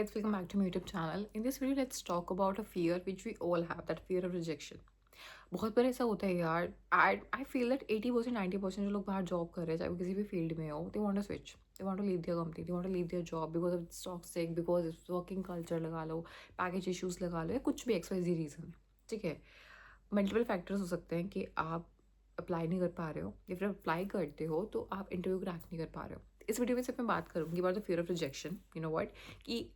Guys, welcome back to my YouTube channel. In this video, let's talk about a fear which we all have, that fear of rejection. बहुत बार ऐसा होता है यार. I feel that 80% 90% जो लोग बाहर job कर रहे हैं, चाहे वो किसी भी फील्ड में हो, they want to switch. They want to leave their company. They want to leave their job because of it's toxic, because it's working culture लगा लो, package issues लगा लो, या कुछ भी XYZ reason है. ठीक है. मल्टीपल फैक्टर्स हो सकते हैं कि आप अप्लाई नहीं कर पा रहे हो, या फिर अप्लाई करते हो तो आप इंटरव्यू क्रैक नहीं कर पा रहे हो. इस वीडियो में सिर्फ मैं बात करूँगी about the fear of rejection. You know what, कि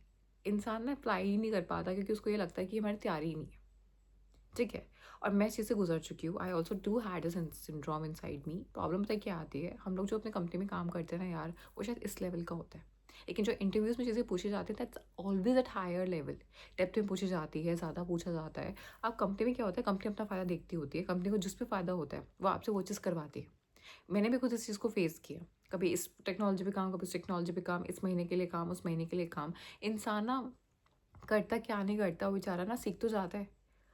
इंसान ना अप्लाई ही नहीं कर पाता क्योंकि उसको ये लगता है कि हमारी तैयारी ही नहीं है. ठीक है. और मैं इस चीज़ से गुजर चुकी हूँ. I also do had a syndrome in side me. Problem पता है क्या आती है, हम लोग जो अपने कंपनी में काम करते हैं ना यार, वो शायद इस लेवल का होता है, लेकिन जो इंटरव्यूज़ में चीज़ें पूछी जाती है that's always at higher level. Depth में पूछी जाती है, ज़्यादा पूछा जाता है. अब कंपनी में क्या होता है, कंपनी अपना फ़ायदा देखती होती है, कंपनी को जिस पे फ़ायदा होता है वो आपसे वो चीज़ करवाती है. मैंने भी खुद इस चीज़ को फेस किया. कभी इस टेक्नोलॉजी पे काम, कभी उस टेक्नोलॉजी पे काम, इस महीने के लिए काम, उस महीने के लिए काम. इंसान ना करता क्या नहीं करता, वो बेचारा ना सीख तो जाता है,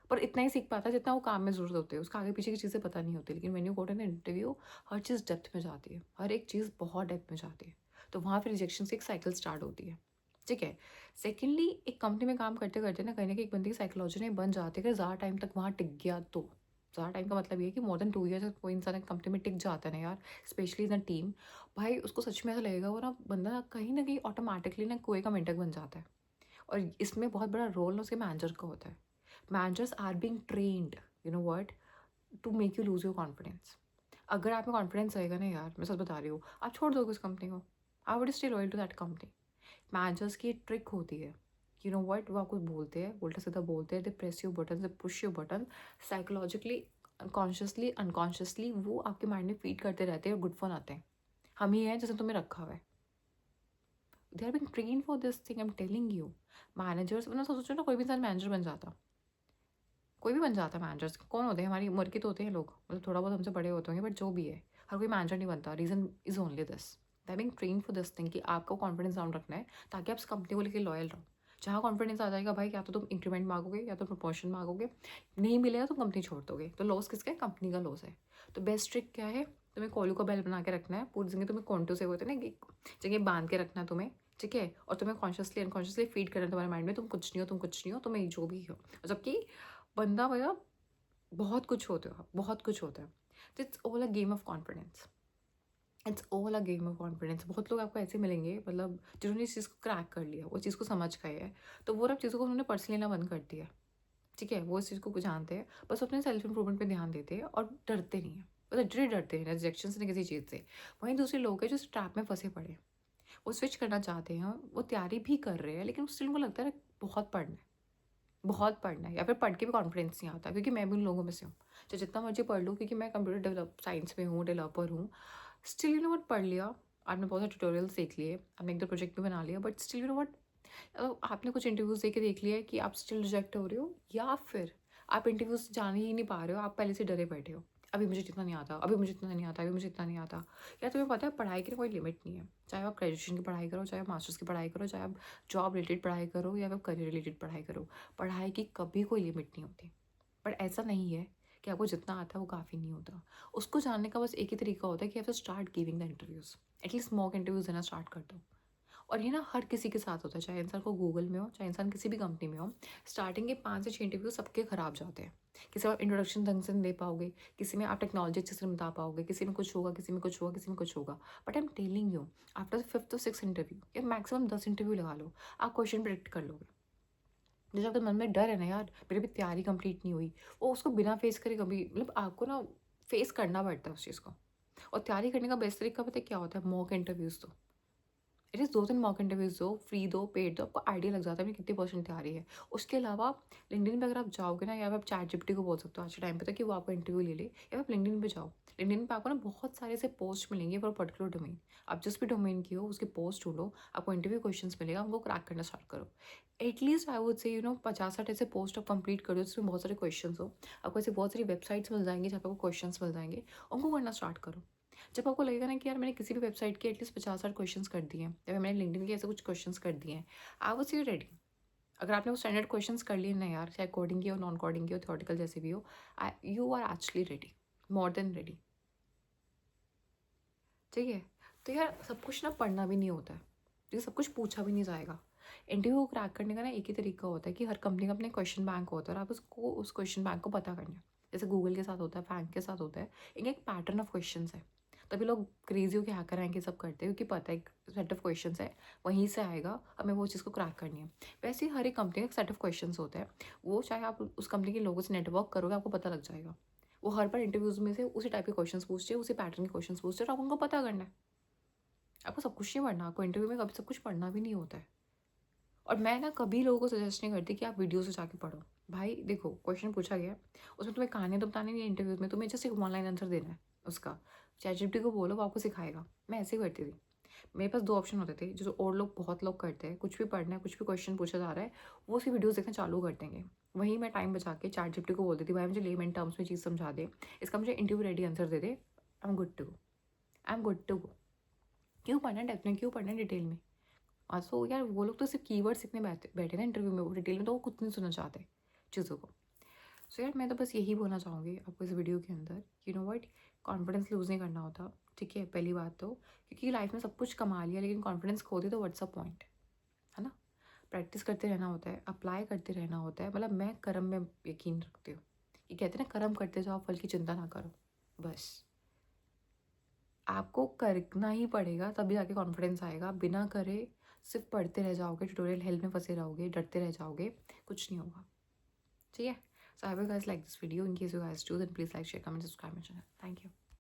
पर इतना ही सीख पाता है जितना वो काम में ज़रूरत होती है. उसका आगे पीछे की चीज़ें पता नहीं होती. लेकिन when you go to an interview, हर चीज़ डेप्थ में जाती है, हर एक चीज़ बहुत डेप्थ में जाती है. तो वहाँ फिर रिजेक्शन से एक साइकिल स्टार्ट होती है. ठीक है. सेकेंडली, एक कंपनी में काम करते करते ना कहीं ना कहीं एक बंदे की साइकोलॉजी ने बन जाती है कि ज़्यादा टाइम तक वहाँ टिक गया तो. ज़्यादा टाइम का मतलब ये है कि मोर देन 2 ईयर्स तक कोई इंसान एक कंपनी में टिक जाता है ना यार, स्पेशली इन अ टीम. भाई उसको सच में ऐसा लगेगा वो ना बंदा ना कहीं ऑटोमेटिकली ना कोई का मेंटर बन जाता है. और इसमें बहुत बड़ा रोल ना उसके मैनेजर का होता है. Managers are being trained, you know what, to make you lose your confidence. अगर आप में कॉन्फिडेंस रहेगा ना यार, मैं सच बता रही हूँ, आप छोड़ दोगे उस कंपनी को. I would stay loyal to that company. Managers की एक ट्रिक होती है, यू नो व्हाट, वो आपको बोलते हैं, उल्टा सीधा बोलते हैं, they press your button, they push your button. Psychologically, consciously, unconsciously वो आपके माइंड में फीड करते रहते हैं और गुड फोन आते हैं. हम ही हैं जिसने तुम्हें रखा हुआ है. They are being train for this thing, I am telling you. Managers, मतलब सोचो ना, कोई भी इंसान मैनेजर बन जाता, कोई भी बन जाता है. मैनेजर्स कौन होते हैं, हमारी उम्र के तो होते हैं लोग, मतलब थोड़ा बहुत हमसे बड़े होते होंगे, बट जो भी है, हर कोई मैनेजर नहीं बनता. Reason is only this, they being train for this thing, कि आपको कॉन्फिडेंस डाउन रखना है ताकि आप इस कंपनी को लेकर लॉयल रहो. जहाँ कॉन्फिडेंस आ जाएगा भाई, या तो तुम इंक्रीमेंट मांगोगे या तो प्रमोशन मांगोगे, नहीं मिलेगा तो कंपनी छोड़ दोगे. तो लॉस किसका है, कंपनी का लॉस है. तो बेस्ट ट्रिक क्या है, तुम्हें कोलू का बैल बना के रखना है पूरी जिंदगी. तुम्हें कॉन्टो से होते हैं ना, एक जगह बांध के रखना है तुम्हें. ठीक है. और तुम्हें कॉन्शियसली अनकॉन्शियसली फीड करना है तुम्हारे माइंड में, तुम कुछ नहीं हो, तुम कुछ नहीं हो, तुम्हें जो भी हो. जबकि बंदा भैया बहुत कुछ होते हो आप, बहुत कुछ होता है. तो it's all a game of confidence. It's all a game of confidence. बहुत लोग आपको ऐसे मिलेंगे, मतलब जिन्होंने इस चीज़ को क्रैक कर लिया, वो चीज़ को समझ गए हैं, तो वो अब चीज़ों को उन्होंने पर्सनली लेना बंद कर दिया. ठीक है. वो इस चीज़ को जानते हैं, बस अपने सेल्फ इंप्रूवमेंट पे ध्यान देते हैं और डरते नहीं हैं. मतलब लिटरली डरते हैं रिजेक्शन से, नहीं किसी चीज़ से. वहीं दूसरे लोग हैं जो ट्रैप में फंसे पड़े हैं. वो स्विच करना चाहते हैं, वो तैयारी भी कर रहे हैं, लेकिन स्टिल उनको लगता है बहुत पढ़ना है, बहुत पढ़ना है, या फिर पढ़ के भी कॉन्फिडेंस नहीं आता. क्योंकि मैं भी उन लोगों में से हूँ जो जितना मर्जी पढ़ लूँ, क्योंकि मैं कंप्यूटर डेवलप साइंस में हूँ, डेवलपर हूँ. स्टिल यू नो वट, पढ़ लिया, आपने बहुत सारे ट्यूटोरियल्स देख लिए, आपने एक दो प्रोजेक्ट भी बना लिया, but still you know what, आपने कुछ इंटरव्यूज़ दे के देख लिया है कि आप स्टिल रिजेक्ट हो रहे हो, या फिर आप इंटरव्यूज़ जाने ही नहीं पा रहे हो, आप पहले से डरे बैठे हो. अभी मुझे जितना नहीं आता, अभी मुझे इतना नहीं आता, अभी मुझे इतना नहीं आता. या तुम्हें पता है पढ़ाई की कोई लिमिट नहीं है. चाहे आप ग्रेजुएशन की पढ़ाई करो, चाहे आप मास्टर्स की पढ़ाई करो, चाहे आप जॉब रिलेटेड पढ़ाई करो, या फिर करियर रिलेटेड पढ़ाई करो, पढ़ाई की कभी कोई लिमिट नहीं होती. बट ऐसा नहीं है कि आपको जितना आता है वो काफ़ी नहीं होता. उसको जानने का बस एक ही तरीका होता है कि आप तो start giving the interviews. At least mock interviews देना स्टार्ट कर दो. और ये ना हर किसी के साथ होता है, चाहे इंसान को गूगल में हो, चाहे इंसान किसी भी कंपनी में हो. स्टार्टिंग के 5 से 6 इंटरव्यू सबके खराब जाते हैं. किसी में आप इंट्रोडक्शन ढंग से नहीं दे पाओगे, किसी में आप टेक्नोलॉजी अच्छे से नहीं बता पाओगे, किसी में कुछ होगा, किसी में कुछ होगा, किसी में कुछ होगा. But I am telling you, after 5th और 6th इंटरव्यू, या मैक्सिमम 10 इंटरव्यू लगा लो, आप क्वेश्चन प्रिडिक्ट कर लोगे. जैसे आपके मन में डर है ना यार, मेरी भी तैयारी कंप्लीट नहीं हुई, वो उसको बिना फेस करे कभी, मतलब आपको ना फेस करना पड़ता है उस चीज़ को. और तैयारी करने का बेस्ट तरीका पता है क्या होता है, मॉक इंटरव्यूज़. तो एटलीस्ट 2 दिन मॉक इंटरव्यूज़ दो, फ्री दो, पेड दो, आपको आइडिया लग जाता है मेरी कितनी परसेंट तैयारी है. उसके अलावा लिंक्डइन पे अगर आप जाओगे ना, या आप चैट जीपीटी को बोल सकते हो आज के टाइम पे तो कि वो आपका इंटरव्यू ले ले, या आप लिंक्डइन पे जाओ. लिंक्डइन पे आपको ना बहुत सारे ऐसे पोस्ट मिलेंगे फॉर पर्टिकुलर डोमेन. आप जिस भी डोमेन की हो उसके पोस्ट ढूंढो, आपको इंटरव्यू क्वेश्चंस मिलेगा, उनको क्रैक करना स्टार्ट करो. एटलीस्ट आई वुड से 50-60 ऐसे पोस्ट आप कंप्लीट कर दो जिसमें बहुत सारे क्वेश्चंस हो. आपको ऐसे बहुत सारी वेबसाइट्स मिल जाएंगी जहाँ पे आपको क्वेश्चंस मिल जाएंगे, उनको करना स्टार्ट करो. जब आपको लगेगा ना कि यार मैंने किसी भी वेबसाइट के एटलीस्ट 50-60 क्वेश्चंस कर दिए हैं, या फिर मैंने लिंक्डइन के ऐसे कुछ क्वेश्चंस कर दिए हैं, आई वाज यू रेडी. अगर आपने वो स्टैंडर्ड क्वेश्चंस कर लिए ना यार, चाहे कोडिंग की हो, नॉन कोडिंग की हो, थ्योरेटिकल जैसे भी हो, you are actually ready, more than ready. ठीक है. तो यार सब कुछ ना पढ़ना भी नहीं होता है, क्योंकि सब कुछ पूछा भी नहीं जाएगा. इंटरव्यू को क्रैक करने का ना एक ही तरीका होता है कि हर कंपनी का अपने क्वेश्चन बैंक होता है और आप उसको उस क्वेश्चन बैंक को पता करना है। जैसे गूगल के साथ होता है, बैंक के साथ होता है, इनका एक पैटर्न ऑफ क्वेश्चन है। तभी लोग क्रेजी होकर हैकर रैंक ये सब करते हैं, क्योंकि पता है एक सेट ऑफ क्वेश्चन है, वहीं से आएगा, हमें वो चीज़ को क्रैक करनी है। वैसे ही हर एक कंपनी का एक सेट ऑफ क्वेश्चन होता है, वो चाहे आप उस कंपनी के लोगों से नेटवर्क करोगे आपको पता लग जाएगा। वो हर बार इंटरव्यूज़ में से उसी टाइप के क्वेश्चंस पूछते हैं, उसी पैटर्न के क्वेश्चंस पूछते हैं और आपको उनको पता करना है। आपको सब कुछ नहीं पढ़ना, आपको इंटरव्यू में कभी सब कुछ पढ़ना भी नहीं होता है। और मैं ना कभी लोगों को सजेस्ट नहीं करती कि आप वीडियो से जाके पढ़ो। भाई देखो, क्वेश्चन पूछा गया है, उसमें तुम्हें कहानी तो बतानी नहीं है इंटरव्यूज़ में, तुम्हें जस्ट एक वन लाइन आंसर देना है उसका। चैटजीपीटी को बोलो, वो आपको सिखाएगा। मैं ऐसे ही करती थी। मेरे पास 2 ऑप्शन होते थे, जो और लोग बहुत लोग करते हैं, कुछ भी पढ़ना है, कुछ भी क्वेश्चन पूछा जा रहा है, वो उसकी वीडियोज़ देखना चालू कर देंगे। वहीं मैं टाइम बचा के चैटजीपीटी को बोलती थी, भाई मुझे लेमन टर्म्स में चीज़ समझा दे, इसका मुझे इंटरव्यू रेडी आंसर दे दे, I am good to go, I am good to go. क्यों पढ़ना है डेप्थ में, क्यों पढ़ना है डिटेल में? सो यार वो लोग तो सिर्फ कीवर्ड सीखने बैठे बैठे ना इंटरव्यू में, वो डिटेल में तो वो कुछ नहीं सुनना चाहते चीज़ों को। सो यार मैं तो बस यही बोलना चाहूँगी आपको इस वीडियो के अंदर, you know what, confidence lose नहीं करना होता, ठीक है, पहली बात तो, क्योंकि लाइफ में सब कुछ कमा लिया लेकिन कॉन्फिडेंस खो दिया तो व्हाट्स अ पॉइंट, है ना? प्रैक्टिस करते रहना होता है, अप्लाई करते रहना होता है, मतलब मैं कर्म में यकीन रखती हूँ। ये कहते हैं ना, कर्म करते जाओ, फल की चिंता ना करो। बस आपको करना ही पड़ेगा, तभी जाके कॉन्फिडेंस आएगा। बिना करे सिर्फ पढ़ते रह जाओगे, ट्यूटोरियल हेल्प में फंसे रहोगे, डरते रह जाओगे, कुछ नहीं होगा, ठीक है? So I will guys like this video, in case you guys do then please like share comment subscribe my channel. Thank you.